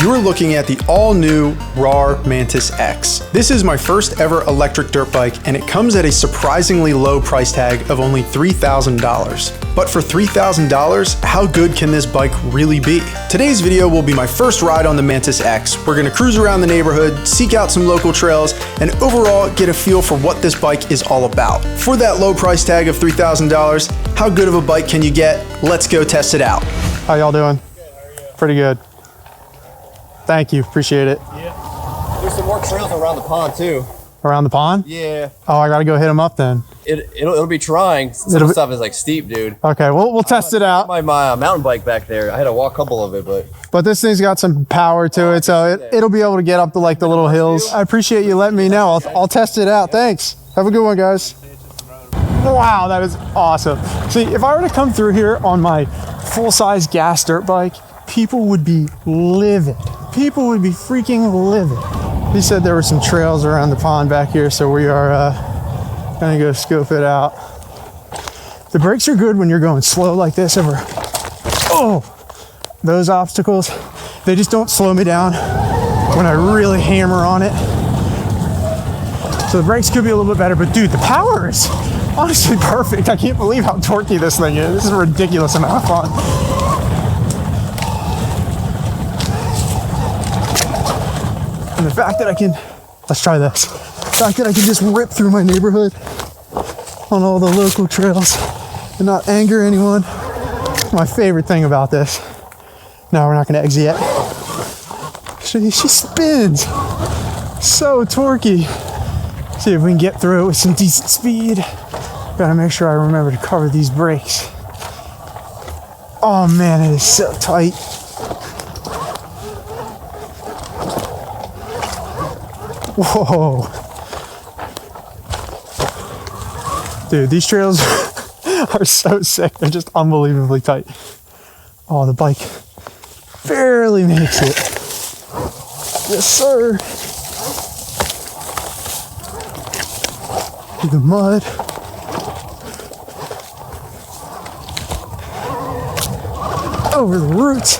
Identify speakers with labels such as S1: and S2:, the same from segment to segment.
S1: You are looking at the all-new Rawrr Mantis X. This is my first ever electric dirt bike, and it comes at a surprisingly low price tag of only $3,000. But for $3,000, how good can this bike really be? Today's video will be my first ride on the Mantis X. We're gonna cruise around the neighborhood, seek out some local trails, and overall get a feel for what this bike is all about. For that low price tag of $3,000, how good of a bike can you get? Let's go test it out.
S2: How y'all doing?
S3: Good, how are you?
S2: Pretty good. Thank you, appreciate it.
S3: Yeah. There's some more trails around the pond too.
S2: Around the pond?
S3: Yeah.
S2: Oh, I gotta go hit them up then.
S3: It'll be trying. Some stuff is like steep, dude.
S2: Okay, we'll test it out.
S3: My mountain bike back there. I had to walk a couple of it,
S2: but this thing's got some power to it, so it'll be able to get up to like the little hills. I appreciate you letting me know. I'll test it out. Thanks. Have a good one, guys. Wow, that is awesome. See, if I were to come through here on my full-size gas dirt bike, people would be livid. People would be freaking livid. He said there were some trails around the pond back here, so we are gonna go scope it out. The brakes are good when you're going slow like this over those obstacles. They just don't slow me down when I really hammer on it. So the brakes could be a little bit better, but dude, the power is honestly perfect. I can't believe how torquey this thing is. This is a ridiculous amount of fun. And the fact that I can, let's try this. The fact that I can just rip through my neighborhood on all the local trails and not anger anyone. My favorite thing about this. No, we're not gonna exit yet. She spins. So torquey. See if we can get through it with some decent speed. Gotta make sure I remember to cover these brakes. Oh man, it is so tight. Whoa. Dude, these trails are so sick. They're just unbelievably tight. Oh, the bike barely makes it. Yes, sir. Through the mud. Over the roots.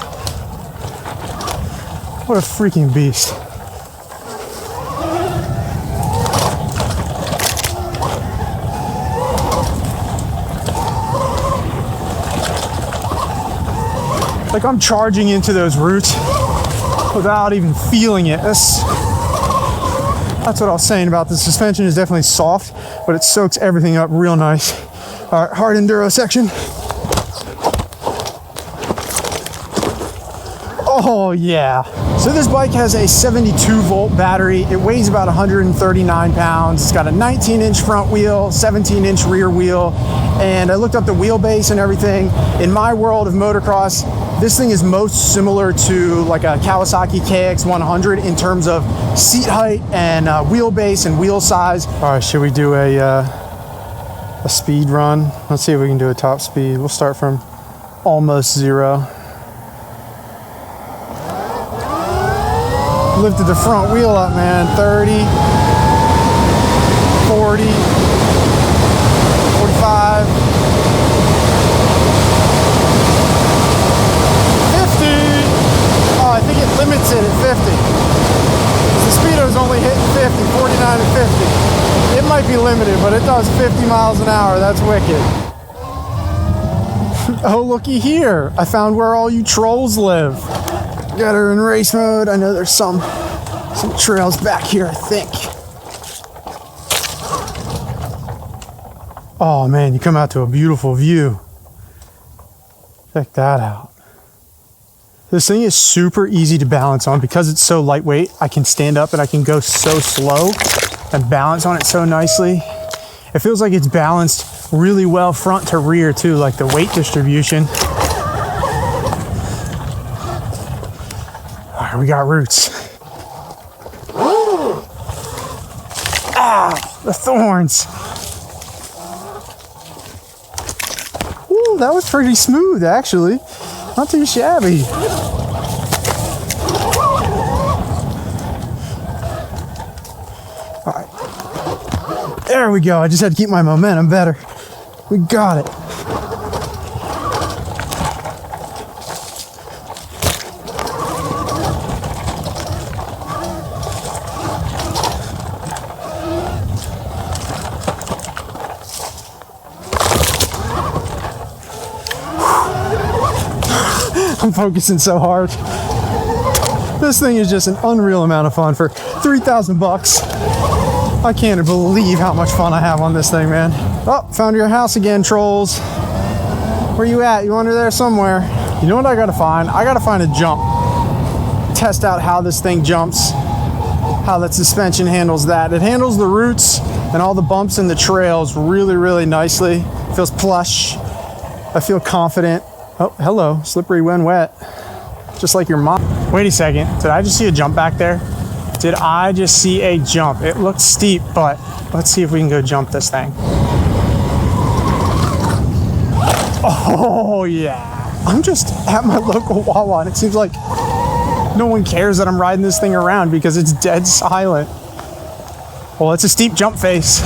S2: What a freaking beast. Like I'm charging into those roots without even feeling it. That's what I was saying about the suspension. Is definitely soft, but it soaks everything up real nice. All right, hard enduro section. Oh yeah. So this bike has a 72 volt battery. It weighs about 139 pounds. It's got a 19-inch front wheel, 17-inch rear wheel, and I looked up the wheelbase and everything. In my world of motocross, this thing is most similar to like a Kawasaki KX100 in terms of seat height and wheelbase and wheel size. All right, should we do a speed run? Let's see if we can do a top speed. We'll start from almost zero. Lifted the front wheel up, man. 30, 40, 45, 50. Oh, I think it limits it at 50. The speedo's only hitting 50, 49 and 50. It might be limited, but it does 50 miles an hour. That's wicked. Oh, looky here. I found where all you trolls live. Got her in race mode. I know there's some trails back here, I think. Oh man, you come out to a beautiful view. Check that out. This thing is super easy to balance on because it's so lightweight. I can stand up and I can go so slow and balance on it so nicely. It feels like it's balanced really well front to rear too, like the weight distribution. We got roots. Ah, the thorns. Ooh, that was pretty smooth, actually. Not too shabby. All right. There we go. I just had to keep my momentum better. We got it. I'm focusing so hard. This thing is just an unreal amount of fun for 3,000 bucks. I can't believe how much fun I have on this thing, man. Oh, found your house again, trolls. Where you at? You under there somewhere? You know what I gotta find? I gotta find a jump. Test out how this thing jumps, how that suspension handles that. It handles the roots and all the bumps in the trails really, really nicely. Feels plush. I feel confident. Oh, hello, slippery when wet. Just like your mom. Wait a second, did I just see a jump back there? Did I just see a jump? It looked steep, but let's see if we can go jump this thing. Oh yeah. I'm just at my local Wawa and it seems like no one cares that I'm riding this thing around because it's dead silent. Well, it's a steep jump face.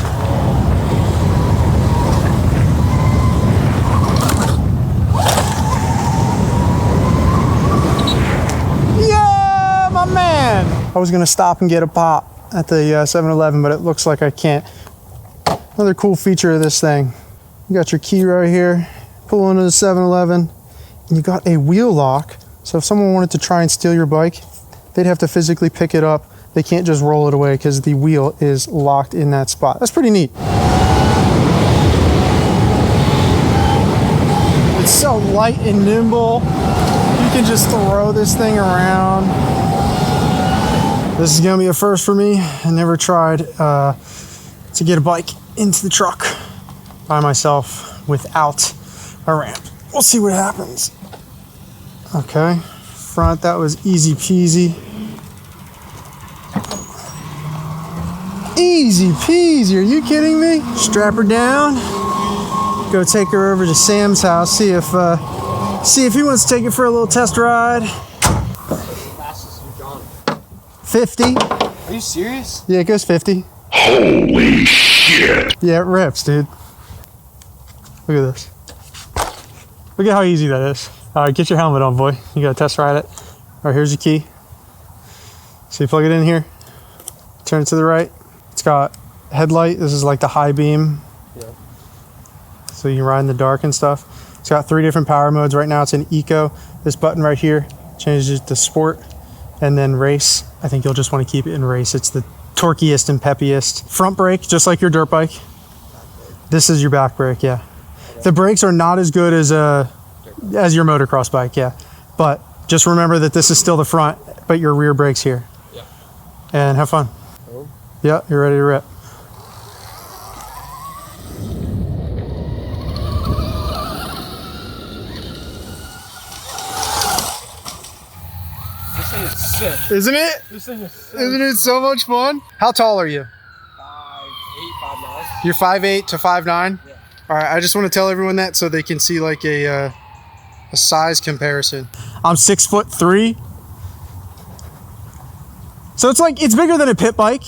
S2: Yeah, my man. I was gonna stop and get a pop at the 7-Eleven, but it looks like I can't. Another cool feature of this thing. You got your key right here. Pull into the 7-Eleven, and you got a wheel lock. So if someone wanted to try and steal your bike, they'd have to physically pick it up. They can't just roll it away because the wheel is locked in that spot. That's pretty neat. It's so light and nimble. You can just throw this thing around. This is gonna be a first for me. I never tried to get a bike into the truck by myself without a ramp. We'll see what happens. Okay, front, that was easy peasy. Easy peasy, are you kidding me? Strap her down, go take her over to Sam's house, see if he wants to take it for a little test ride. 50.
S3: Are you serious?
S2: Yeah, it goes 50.
S4: Holy shit!
S2: Yeah, it rips, dude. Look at this. Look at how easy that is. All right, get your helmet on, boy. You gotta test ride it. All right, here's your key. So you plug it in here, turn it to the right. It's got headlight. This is like the high beam. Yeah. So you can ride in the dark and stuff. It's got 3 different power modes. Right now it's in eco. This button right here changes it to sport and then race. I think you'll just want to keep it in race. It's the torquiest and peppiest. Front brake, just like your dirt bike. This is your back brake, yeah. The brakes are not as good as your motocross bike, yeah. But just remember that this is still the front, but your rear brake's here. Yeah. And have fun. Oh. Yeah, you're ready to rip.
S3: This thing is sick.
S2: Isn't it?
S3: This thing is sick.
S2: Isn't it so much fun? How tall are you?
S3: 5'8", 5'9".
S2: You're 5'8" to 5'9"?
S3: Yeah.
S2: All right, I just want to tell everyone that so they can see like a size comparison. I'm 6'3". So it's bigger than a pit bike,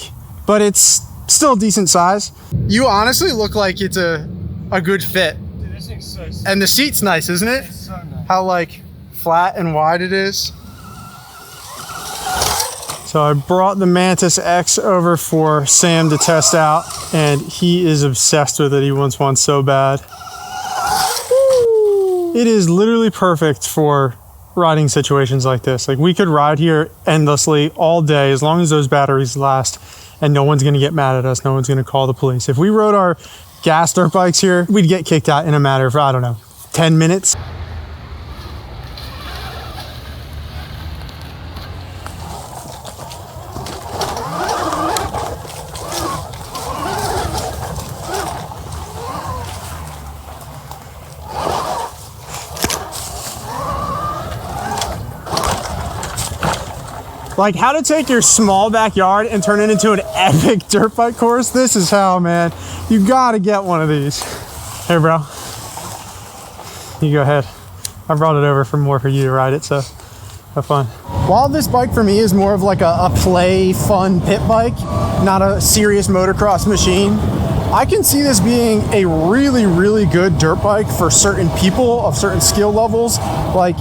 S2: but it's still a decent size. You honestly look like it's a good fit.
S3: Dude, this thing's so sick.
S2: And the seat's nice, isn't it?
S3: It's so nice.
S2: How like flat and wide it is. So I brought the Mantis X over for Sam to test out, and he is obsessed with it. He wants one so bad. It is literally perfect for riding situations like this. Like we could ride here endlessly all day as long as those batteries last, and no one's gonna get mad at us. No one's gonna call the police. If we rode our gas dirt bikes here, we'd get kicked out in a matter of, I don't know, 10 minutes. Like how to take your small backyard and turn it into an epic dirt bike course. This is how, man. You gotta get one of these. Here, bro. You go ahead. I brought it over for you to ride it, so have fun. While this bike for me is more of like a play, fun pit bike, not a serious motocross machine, I can see this being a really, really good dirt bike for certain people of certain skill levels. Like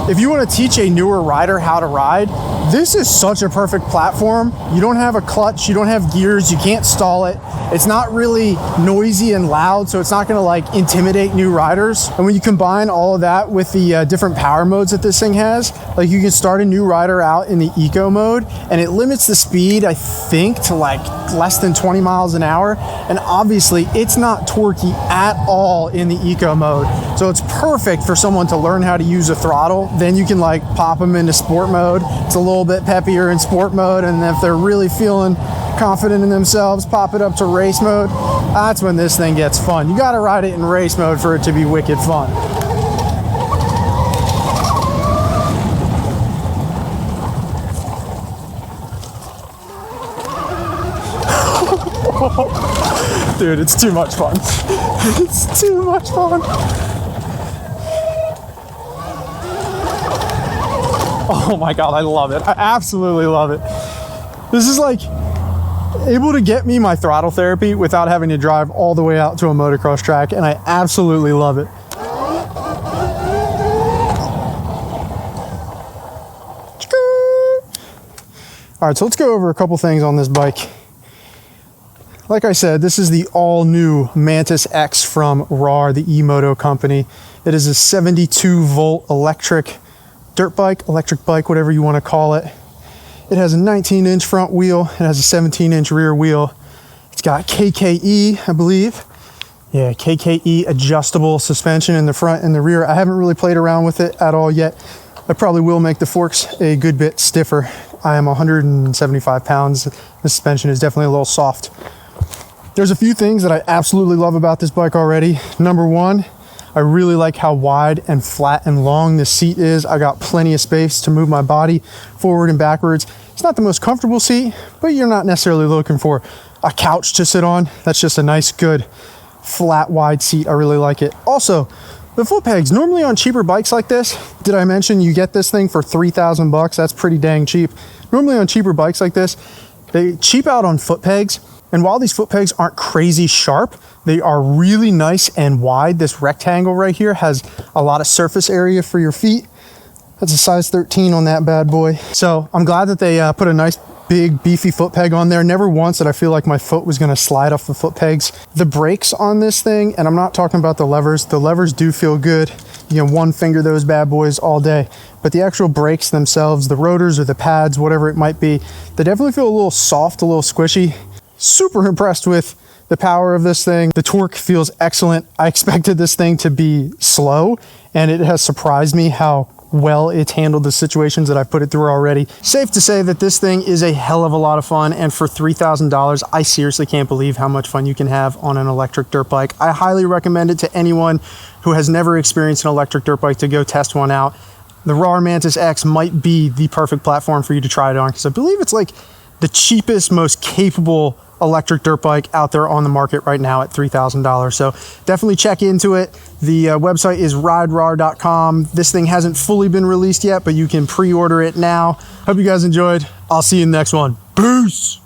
S2: if you want to teach a newer rider how to ride, this is such a perfect platform. You don't have a clutch, you don't have gears, you can't stall it. It's not really noisy and loud, so it's not going to like intimidate new riders. And when you combine all of that with the different power modes that this thing has, like you can start a new rider out in the eco mode, and it limits the speed, I think, to like less than 20 miles an hour. And obviously it's not torquey at all in the eco mode. So it's perfect for someone to learn how to use a throttle. Then you can like pop them into sport mode. It's a little bit peppier in sport mode. And if they're really feeling confident in themselves, pop it up to race mode. That's when this thing gets fun. You got to ride it in race mode for it to be wicked fun. Dude, it's too much fun. It's too much fun. Oh my God, I love it. I absolutely love it. This is like able to get me my throttle therapy without having to drive all the way out to a motocross track, and I absolutely love it. All right, so let's go over a couple things on this bike. Like I said, this is the all-new Mantis X from Rawrr, the e-moto company. It is a 72-volt electric dirt bike, electric bike, whatever you want to call it. It has a 19-inch front wheel. It has a 17-inch rear wheel. It's got KKE, I believe. Yeah, KKE adjustable suspension in the front and the rear. I haven't really played around with it at all yet. I probably will make the forks a good bit stiffer. I am 175 pounds. The suspension is definitely a little soft. There's a few things that I absolutely love about this bike already. Number one, I really like how wide and flat and long this seat is. I got plenty of space to move my body forward and backwards. It's not the most comfortable seat, but you're not necessarily looking for a couch to sit on. That's just a nice, good, flat, wide seat. I really like it. Also, the foot pegs, normally on cheaper bikes like this, did I mention you get this thing for 3,000 bucks? That's pretty dang cheap. Normally on cheaper bikes like this, they cheap out on foot pegs. And while these foot pegs aren't crazy sharp, they are really nice and wide. This rectangle right here has a lot of surface area for your feet. That's a size 13 on that bad boy. So I'm glad that they put a nice big beefy foot peg on there. Never once did I feel like my foot was gonna slide off the foot pegs. The brakes on this thing, and I'm not talking about the levers do feel good. You can one finger those bad boys all day. But the actual brakes themselves, the rotors or the pads, whatever it might be, they definitely feel a little soft, a little squishy. Super impressed with the power of this thing. The torque feels excellent. I expected this thing to be slow, and it has surprised me how well it's handled the situations that I've put it through already. Safe to say that this thing is a hell of a lot of fun, and for $3,000, I seriously can't believe how much fun you can have on an electric dirt bike. I highly recommend it to anyone who has never experienced an electric dirt bike to go test one out. The Rawrr Mantis X might be the perfect platform for you to try it on, because I believe it's like the cheapest, most capable electric dirt bike out there on the market right now at $3,000. So definitely check into it. The website is riderawrr.com. This thing hasn't fully been released yet, but you can pre-order it now. Hope you guys enjoyed. I'll see you in the next one. Peace.